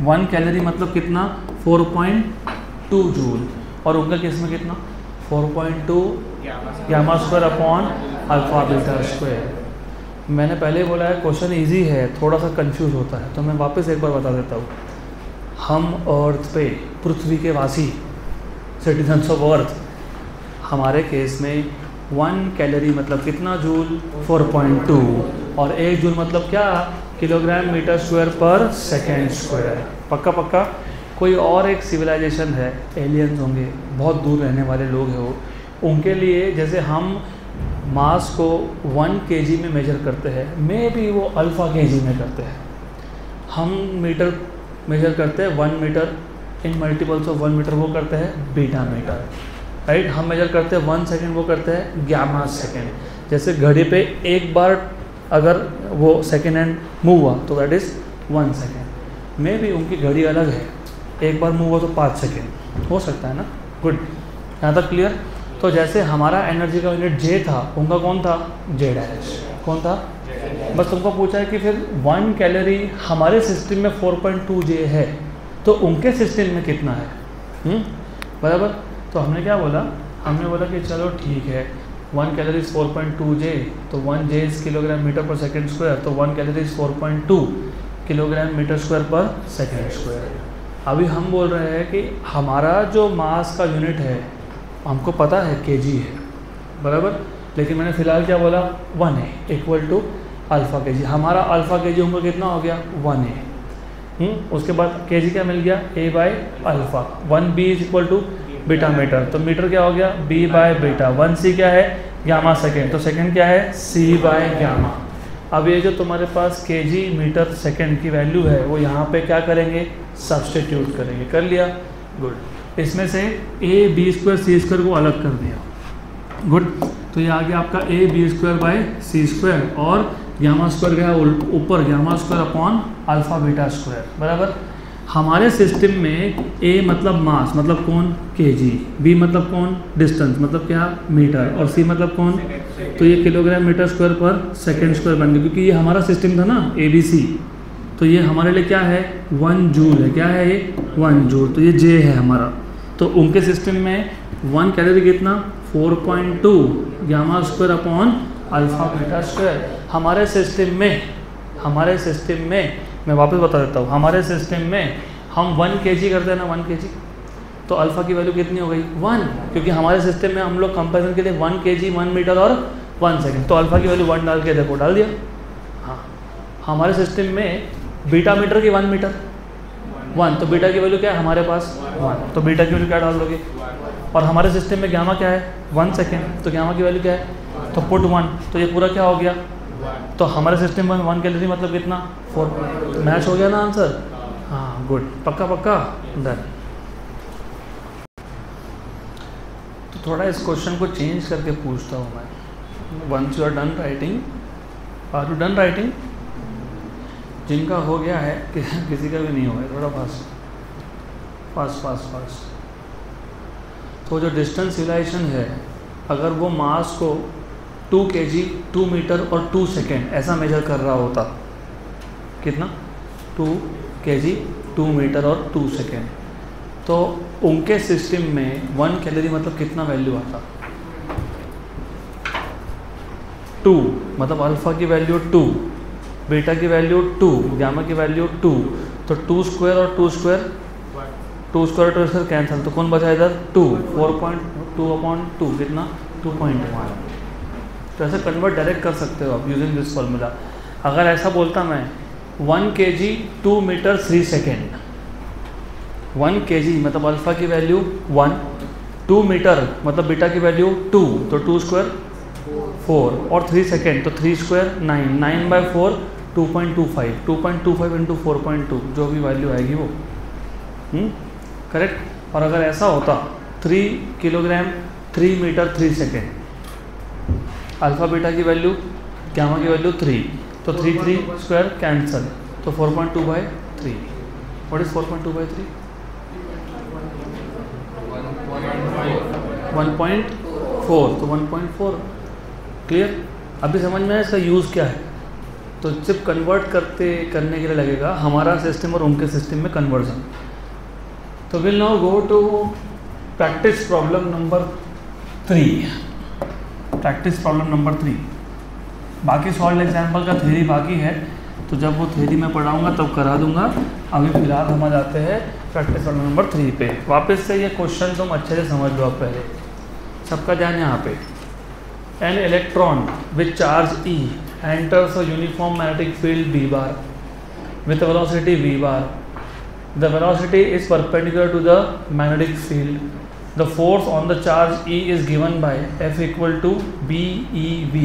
1 कैलोरी मतलब कितना? 4.2 जूल। और उनका केस में कितना? 4.2 gamma square upon alpha beta square. मैंने पहले बोला है क्वेश्चन इजी है, थोड़ा सा कंफ्यूज होता है, तो मैं वापस एक बार बता देता हूँ। हम अर्थ पे, पृथ्वी के वासी, सिटीजन्स ऑफ अर्थ, हमारे केस में 1 कैलोरी मतलब कितना जूल? 4.2। और 1 जूल मतलब क्या? किलोग्राम मीटर स्क्वायर पर सेकेंड स्क्वायर। पक्का पक्का। कोई और एक सिविलाइजेशन है, एलियंस होंगे, बहुत दूर रहने वाले लोग हैं वो, उनके लिए जैसे हम मास को 1 kg में मेजर करते हैं, मे भी वो अल्फ़ा kg में करते हैं। हम मीटर मेजर करते हैं 1 metre in multiples of 1 metre, वो करते हैं बीटा मीटर, राइट। हम मेजर करते हैं 1 सेकेंड, वो करते हैं गामा सेकेंड। जैसे घड़ी पे एक बार अगर वो सेकेंड हैंड मूव हुआ तो दैट इज़ 1 सेकेंड। मे भी उनकी घड़ी अलग है, एक बार मूव हुआ तो 5 सेकेंड हो सकता है ना। गुड, यहाँ तक क्लियर। तो जैसे हमारा एनर्जी का यूनिट जे था, उनका कौन था? J dash. कौन था? बस तुमको पूछा है कि फिर 1 कैलोरी हमारे सिस्टम में 4.2 जे है, तो उनके सिस्टम में कितना है? बराबर। तो हमने क्या बोला? हमने बोला कि चलो ठीक है, 1 कैलोरी इज़ 4.2 जे, तो 1 जे इज़ किलोग्राम मीटर पर सेकेंड स्क्वायर, तो 1 calorie is 4.2 kilogram metre square पर सेकेंड स्क्वायर। अभी हम बोल रहे हैं कि हमारा जो मास का यूनिट है, हमको पता है केजी है, बराबर। लेकिन मैंने फ़िलहाल क्या बोला? 1 है इक्वल टू अल्फ़ा केजी। हमारा अल्फ़ा केजी उनको कितना हो गया? 1 है। उसके बाद केजी क्या मिल गया? a by alpha. 1b is equal to beta metre, तो मीटर क्या हो गया? b by beta. 1c क्या है? गामा सेकेंड, तो सेकेंड क्या है? c by gamma. अब ये जो तुम्हारे पास केजी मीटर सेकेंड की वैल्यू है, वो यहाँ पे क्या करेंगे? सब्स्टिट्यूट करेंगे। कर लिया? गुड। इसमें से a b square c square को अलग कर दिया। गुड। तो ये आ गया आपका a b square by c square, और गामा स्क्वायर गया ऊपर, gamma square upon alpha beta square, बराबर। हमारे सिस्टम में a मतलब मास, मतलब कौन? kg, b मतलब कौन? डिस्टेंस, मतलब क्या? मीटर, और c मतलब कौन? तो ये किलोग्राम मीटर स्क्वायर पर सेकेंड स्क्वायर बन गया, क्योंकि ये हमारा सिस्टम था ना ABC। तो ये हमारे लिए क्या है? 1 जूल है। क्या है ये? 1 जूल। तो ये J है हमारा। तो उनके सिस्टम में 1 कैलोरी कितना? 4.2 gamma square upon alpha beta square. हमारे सिस्टम में मैं वापस बता देता हूँ, हमारे सिस्टम में हम 1 kg करते हैं ना, 1 kg, तो अल्फ़ा की वैल्यू कितनी हो गई? 1, क्योंकि हमारे सिस्टम में हम लोग कंपेरिजन के लिए 1 kg, 1 मीटर और 1 सेकेंड। तो अल्फ़ा की वैल्यू 1 डाल के देखो, डाल दिया। हाँ, हमारे सिस्टम में बीटा मीटर की 1 मीटर 1, तो बीटा की वैल्यू क्या है हमारे पास 1, तो बीटा की वैल्यू क्या डाल दोगे। और हमारे सिस्टम में गामा क्या है 1 सेकेंड, तो गामा की वैल्यू क्या है, तो पुट 1, तो ये पूरा क्या हो गया। तो हमारे सिस्टम में 1 कैलोरी मतलब कितना 4, तो मैच हो गया ना आंसर। हाँ गुड, पक्का पक्का डन। तो थोड़ा इस क्वेश्चन को चेंज करके पूछता हूँ मैं। Once you are done writing, are you done writing? जिनका हो गया है कि किसी का भी नहीं हुआ है, थोड़ा फास्ट। तो जो डिस्टेंस रिलेशन है, अगर वो मास को 2 kg 2 मीटर और 2 सेकेंड ऐसा मेजर कर रहा होता, कितना 2 kg 2 मीटर और 2 सेकेंड, तो उनके सिस्टम में 1 कैलोरी मतलब कितना वैल्यू आता। 2 मतलब अल्फ़ा की वैल्यू 2, बीटा की वैल्यू 2, गामा की वैल्यू 2, तो 2 स्क्वायर और 2 स्क्वायर 2 स्क्वायर 2 स्क्वायर कैंसिल, तो कौन बचा इधर 2, 4.2/2 कितना 2.1। तो ऐसे कन्वर्ट डायरेक्ट कर सकते हो आप यूजिंग दिस फॉर्मूला। अगर ऐसा बोलता मैं 1 kg 2 मीटर 3 सेकेंड, 1 kg मतलब अल्फ़ा की वैल्यू 1, 2 मीटर मतलब बीटा की वैल्यू 2, तो 2 स्क्वायर 4 और 3 सेकेंड, तो 3 स्क्वायर 9, 9/4 2.25, 2.25 इंटू 4.2 जो भी वैल्यू आएगी वो करेक्ट। और अगर ऐसा होता 3 kilogram 3 metre 3 second, alpha beta की वैल्यू गामा की वैल्यू 3, तो 3 स्क्वायर कैंसल, तो 4.2/3। What is 4.2/3? 1.4, तो 1.4 क्लियर। अभी समझ में है इसका यूज़ क्या है। तो सिर्फ कन्वर्ट करने के लिए लगेगा हमारा सिस्टम और उनके सिस्टम में कन्वर्जन। तो will now go to practice problem number 3। Practice problem number 3। बाकी सॉल्व एग्जाम्पल का थ्योरी बाकी है, तो जब वो थ्योरी मैं पढ़ाऊँगा तब करा दूंगा। अभी फिलहाल हम आ जाते हैं प्रैक्टिस प्रॉब्लम नंबर 3 पे। वापस से ये क्वेश्चन तुम अच्छे से समझ लो। आप पहले सबका ध्यान यहाँ पे। An electron with charge E enters a uniform magnetic field B bar with a velocity V bar. The velocity is perpendicular to the magnetic field. The force on the charge E is given by F equal to BeV.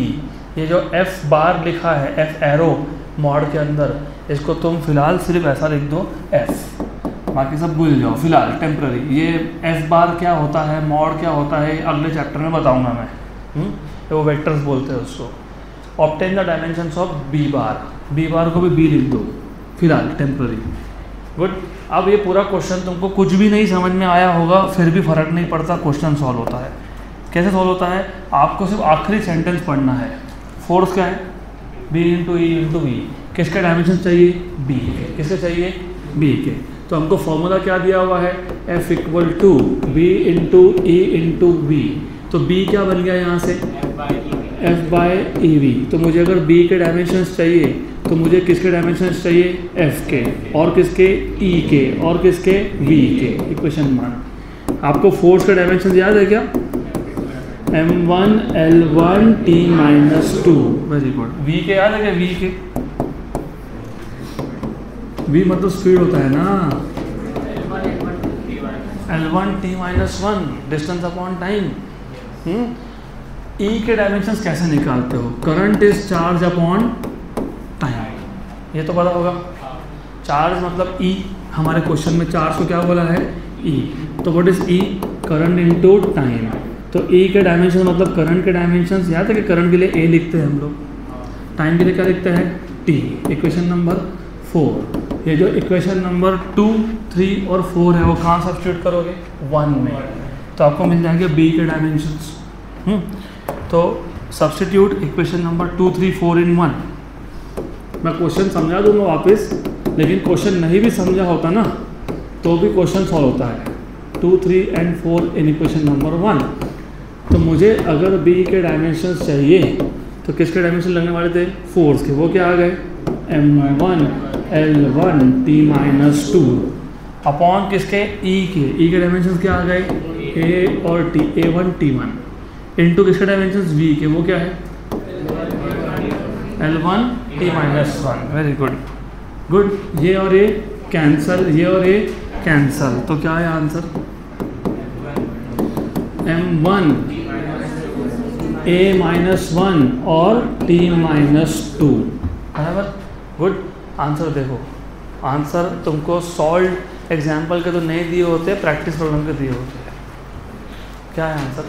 ये जो F बार लिखा है, F एरो मॉड के अंदर, इसको तुम फिलहाल सिर्फ ऐसा लिख दो F, बाकी सब भूल जाओ फिलहाल टेम्पररी। ये F बार क्या होता है, मॉड क्या होता है, अगले चैप्टर में बताऊंगा मैं। वो वेक्टर्स बोलते हैं उसको। Obtain the dimensions of B bar, B bar को भी बी लिख दो फिलहाल टेम्पररी। गुड। अब ये पूरा क्वेश्चन तुमको कुछ भी नहीं समझ में आया होगा, फिर भी फ़र्क नहीं पड़ता, क्वेश्चन सॉल्व होता है। कैसे सॉल्व होता है? आपको सिर्फ आखिरी सेंटेंस पढ़ना है। फोर्स क्या है? B into E into V. किसके डायमेंशन चाहिए? बी के। किसके चाहिए? बी के। तो हमको फॉर्मूला क्या दिया हुआ है? F equal to B into E into V. तो बी क्या बन गया यहाँ से? F by E V. तो मुझे अगर बी के डायमेंशंस चाहिए तो मुझे किसके डायमेंशंस चाहिए? एफ के, और किसके? ई के, और किसके? वी के। इक्वेशन मान। आपको फोर्स के डायमेंशन याद है क्या? m1 l1 t-2। Very good. We के याद है क्या? वी के, वी मतलब स्पीड होता है ना। l1 t-1 distance upon time. ई के डायमेंशंस कैसे निकालते हो? Current is charge upon time, ये तो पता होगा। चार्ज मतलब ई, हमारे क्वेश्चन में चार्ज को क्या बोला है? ई। तो what is E? Current into time. तो ई के डायमेंशन मतलब करंट के डायमेंशंस। याद है कि करंट के लिए ए लिखते हैं हम लोग, टाइम के लिए क्या लिखते हैं? टी। Equation number 4। ये जो इक्वेशन नंबर 2, 3 और 4 है वो कहाँ सब्स्टिट्यूट करोगे? 1 में। तो आपको मिल जाएंगे बी के डायमेंशंस। तो सब्स्टिट्यूट इक्वेशन नंबर 2, 3, 4 इन 1। मैं क्वेश्चन समझा दूंगा वापस, लेकिन क्वेश्चन नहीं भी समझा होता ना तो भी क्वेश्चन सॉल्व होता है। 2, 3 एंड 4 इन इक्वेशन नंबर 1। तो मुझे अगर बी के डायमेंशंस चाहिए तो किसके डायमेंशन लगने वाले थे? फोर्स के। वो क्या आ गए? m1 l1 t-2 अपॉन किसके? ई के। ई के डायमेंशंस क्या आ गए? ए और टी, a1 t1 इंटू किसके डायमेंशंस? वी के। वो क्या है? L1 t minus one. Very good good. ये और ये कैंसल, ये और ये कैंसल, तो क्या है answer? M1 a minus one और t माइनस टू, बराबर। गुड। आंसर देखो, आंसर तुमको सॉल्व एग्जाम्पल के तो नहीं दिए होते, प्रैक्टिस प्रॉब्लम के दिए होते हैं। क्या है आंसर?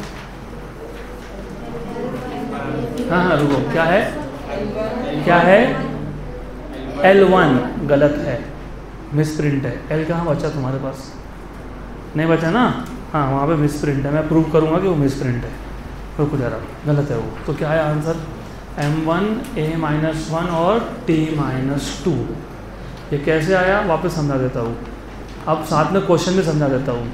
हाँ हाँ रुको, क्या है? क्या है? L1 गलत है, मिस प्रिंट है। L कहाँ बचा तुम्हारे पास? नहीं बचा ना? हाँ वहाँ पे मिस प्रिंट है, मैं प्रूव करूँगा कि वो मिस प्रिंट है। रुको जरा, गलत है वो। तो क्या है answer? M1 a minus one और t माइनस टू। ये कैसे आया वापस समझा देता हूँ, अब साथ में क्वेश्चन भी समझा देता हूँ।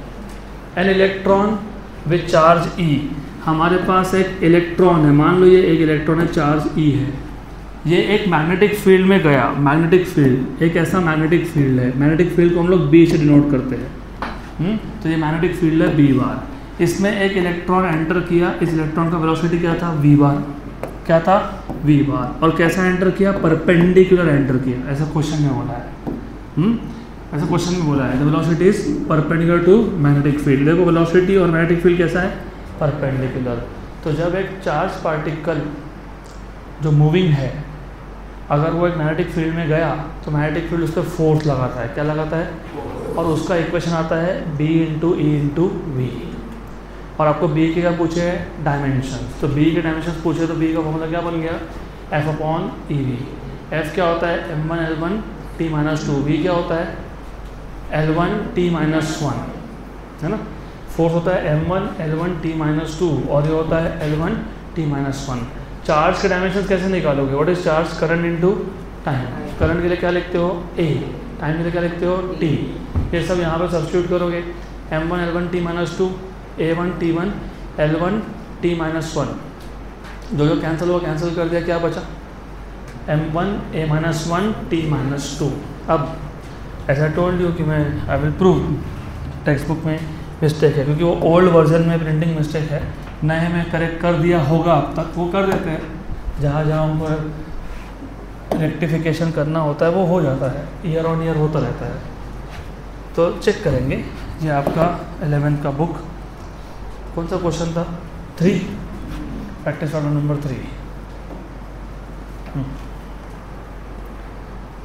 An electron with charge E, हमारे पास एक इलेक्ट्रॉन है, मान लो ये एक इलेक्ट्रॉन है, चार्ज E है। ये एक मैग्नेटिक फील्ड में गया, मैग्नेटिक फील्ड एक ऐसा मैग्नेटिक फील्ड है, मैग्नेटिक फील्ड को हम लोग B से डिनोट करते हैं। तो ये मैग्नेटिक फील्ड है B बार। इसमें एक इलेक्ट्रॉन एंटर किया, इस इलेक्ट्रॉन का वेलोसिटी क्या था? V बार। क्या था? V बार। और कैसा एंटर किया? परपेंडिकुलर एंटर किया, ऐसा क्वेश्चन में बोला है। ऐसा क्वेश्चन में बोला है the velocity is perpendicular to magnetic field. देखो वेलोसिटी और मैग्नेटिक फील्ड कैसा है? परपेंडिकुलर। तो जब एक चार्ज पार्टिकल जो मूविंग है, अगर वो एक मैग्नेटिक फील्ड में गया तो मैग्नेटिक फील्ड उस पर फोर्स लगाता है। क्या लगाता है? और उसका इक्वेशन आता है B into E into V. और आपको B के क्या पूछे हैं? डायमेंशन। तो B के डायमेंशन पूछे तो B का फॉर्मूला क्या बन गया? F upon E V. F क्या होता है? M1 L1 t minus two. V क्या होता है? L1 t माइनस वन, है ना। फोर्स होता है M1 L1 t minus two और ये होता है L1 t minus one. Charge के डायमेंशन कैसे निकालोगे? What is charge? Current into time. Current के लिए क्या लिखते हो? A। टाइम के लिए क्या लिखते हो? T। ये सब यहाँ पर सब्स्टिट्यूट करोगे। M1 L1 t minus two, A1 T1 L1 t minus one, जो कैंसिल हुआ कैंसिल कर दिया, क्या बचा? M1 a minus one t minus two. अब ऐसा टोल्ड यू कि मैं I will prove text book में मिस्टेक है, क्योंकि वो ओल्ड वर्जन में प्रिंटिंग मिस्टेक है, नए में करेक्ट कर दिया होगा, अब तक वो कर देते हैं। जहाँ जहाँ उनको रेक्टिफिकेशन करना होता है वो हो जाता है, ईयर ऑन ईयर होता रहता है। तो चेक करेंगे। ये आपका 11th का बुक, कौन सा क्वेश्चन था? 3, practice problem number 3।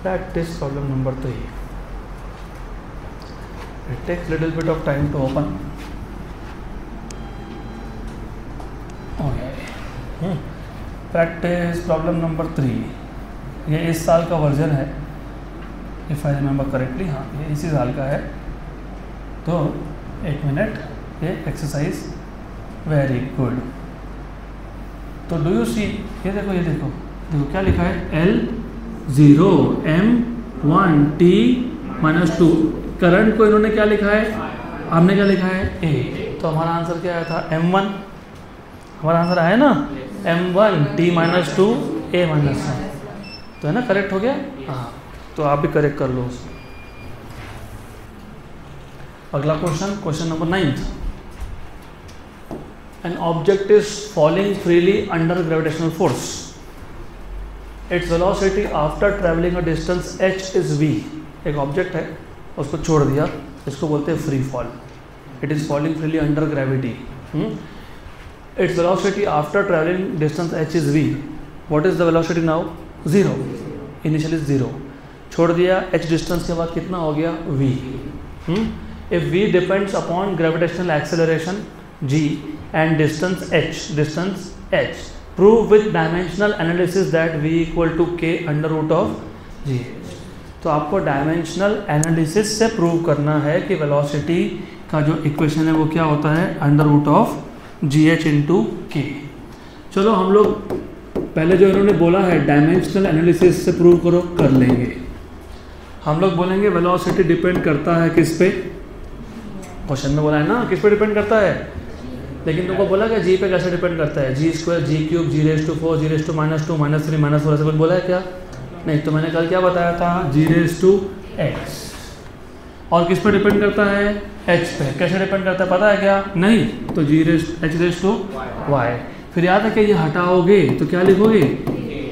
Practice problem number 3। It takes little bit of time to open. Okay. Practice problem number 3। ये इस साल का वर्जन है, इफ़ आई रिमेंबर करेक्टली। हाँ ये इसी साल का है। तो 1 मिनट, ये एक्सरसाइज। Very good. तो डू यू सी, ये देखो, ये देखो, देखो क्या लिखा है? L0 M1 t minus two. Current को इन्होंने क्या लिखा है? हमने क्या लिखा है? A। तो हमारा आंसर क्या आया था? M1। हमारा आंसर आया ना, M1 t minus two A minus one. तो है ना, करेक्ट हो गया। हाँ, तो आप भी करेक्ट कर लो उसको। अगला question, question number 9। An object is falling freely under gravitational force. Its velocity after traveling a distance h is v। एक ऑब्जेक्ट है, उसको छोड़ दिया, इसको बोलते हैं free fall. It is falling freely under gravity. Its velocity after travelling distance h is v। What is the velocity now? 0। Initially 0, छोड़ दिया h डिस्टेंस के बाद कितना हो गया? v। If v depends upon gravitational acceleration g and distance h, prove with dimensional analysis that v equal to k under root of g। तो आपको डायमेंशनल एनालिसिस से प्रूव करना है कि वेलोसिटी का जो इक्वेशन है वो क्या होता है? Under root of G H into K. चलो हम लोग पहले जो इन्होंने बोला है डायमेंशनल एनालिसिस से प्रूव करो, कर लेंगे। हम लोग बोलेंगे वेलोसिटी डिपेंड करता है किस पे? क्वेश्चन में बोला है ना किस पे डिपेंड करता है, लेकिन तुमको बोला क्या जी पे कैसे डिपेंड करता है? G square, G cube, G raise to 4, G raise to -2, -3, -4 ऐसे कुछ बोला है क्या? नहीं। तो मैंने कल क्या बताया था? जी रेज टू एक्स। और किस पे डिपेंड करता है? एच पे। कैसे डिपेंड करता है पता है क्या? नहीं। तो G raise H raise to Y. फिर याद है कि ये हटाओगे तो क्या लिखोगे?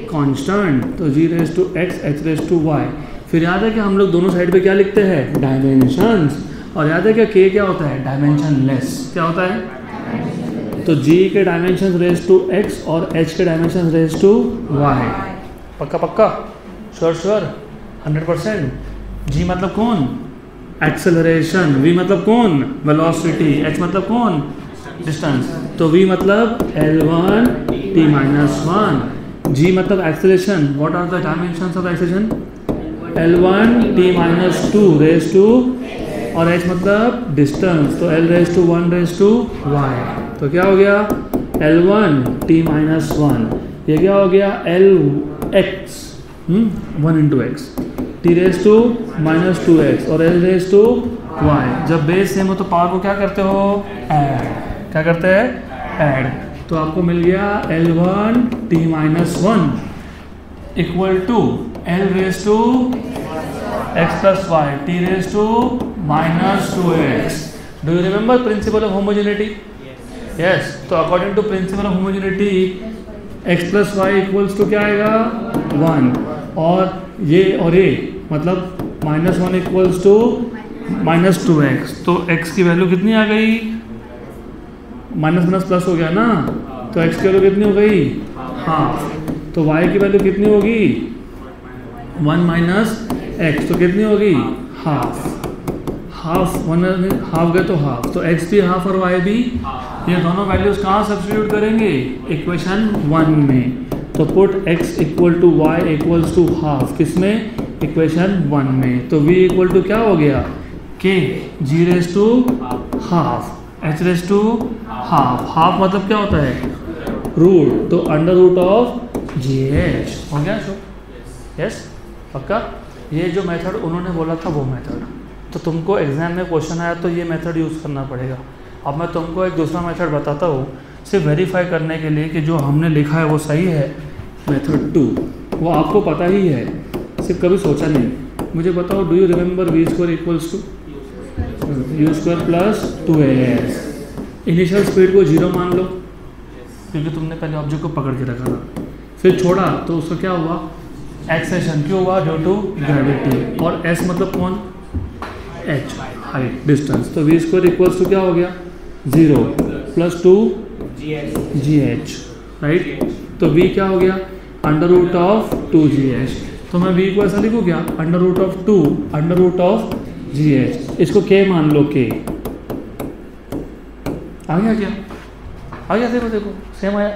कांस्टेंट, तो g raise to x h raise to y। फिर याद है कि हम लोग दोनों साइड पे क्या लिखते हैं, डायमेंशंस। और याद है कि k क्या होता है, डायमेंशनलेस। क्या होता है, तो g के डायमेंशंस रेज टू x और h के डायमेंशंस रेज टू y। पक्का पक्का, श्योर श्योर, 100%। g मतलब कौन, एक्सेलरेशन, v मतलब कौन, वेलोसिटी, h मतलब कौन, डिस्टेंस, तो v मतलब L1 t minus 1, g मतलब acceleration, what are the dimensions of acceleration, L1 t minus 2 raise to, और h मतलब डिस्टेंस, तो L raise to 1 raise to y। तो क्या हो गया, L1 t minus 1, ये क्या हो गया, Lx 1 into x, t raise to minus 2x और l रेज टू y। जब बेस सेम हो तो पावर को क्या करते हो, ऐड। क्या करते हैं, ऐड। तो आपको मिल गया L1 t minus 1 equal to l raise to x plus y t raise to minus 2x। Do you remember principle of homogeneity, yes. तो according to principle of homogeneity x plus y equals to क्या आएगा, 1, और ये मतलब -1 इक्वल्स टू -2x। तो x की वैल्यू कितनी आ गई, माइनस प्लस हो गया ना, तो x की वैल्यू कितनी हो गई, हाफ। तो y की वैल्यू कितनी होगी, 1 माइनस x, तो कितनी होगी, हाफ। हाफ 1 हाफ गए तो हाफ, तो x भी हाफ और y भी। ये दोनों वैल्यूज कहाँ सब्स्टिट्यूट करेंगे, इक्वेशन 1 में। तो put x equal to y equals to half, किसमें, इक्वेशन 1 में। तो v इक्वल टू क्या हो गया, k g raise to half h raise to half. Half मतलब क्या होता है, रूट, तो अंडर रूट ऑफ gh हो गया। शो यस, पक्का। ये जो मेथड उन्होंने बोला था वो मेथड, तो तुमको एग्जाम में क्वेश्चन आया तो ये मेथड यूज़ करना पड़ेगा। अब मैं तुमको एक दूसरा मेथड बताता हूँ, सिर्फ वेरीफाई करने के लिए कि जो हमने लिखा है वो सही है। मेथड 2 वो आपको पता ही है, सिर्फ कभी सोचा नहीं। मुझे बताओ, do you remember v square equals to u square plus 2as। Initial speed को 0 मान लो, क्योंकि तुमने पहले ऑब्जेक्ट को पकड़ के रखा था, फिर छोड़ा तो उसका क्या हुआ, एक्सेलेरेशन। क्यों हुआ, ड्यू टू ग्रेविटी। और s मतलब कौन, h हाइट, डिस्टेंस। तो v स्क्वायर इक्वल्स टू क्या हो गया, 0 प्लस 2 gh, राइट। तो v क्या हो गया, अंडर रूट ऑफ 2gh। तो मैं v को ऐसा लिखूँ क्या, under root of 2 under root of gh। इसको k मान लो, k आ गया क्या, आ गया, देखो सेम आया,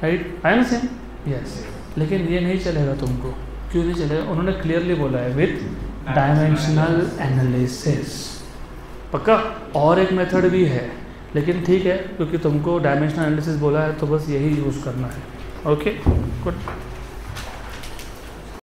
राइट, आया ना सेम, यस। लेकिन ये नहीं चलेगा तुमको, क्यों नहीं चलेगा, उन्होंने क्लियरली बोला है विथ डायमेंशनल एनालिसिस। पक्का। और एक मेथड भी है, लेकिन ठीक है, क्योंकि तुमको डायमेंशनल एनालिसिस बोला है तो बस यही यूज़ करना है। Okay, good.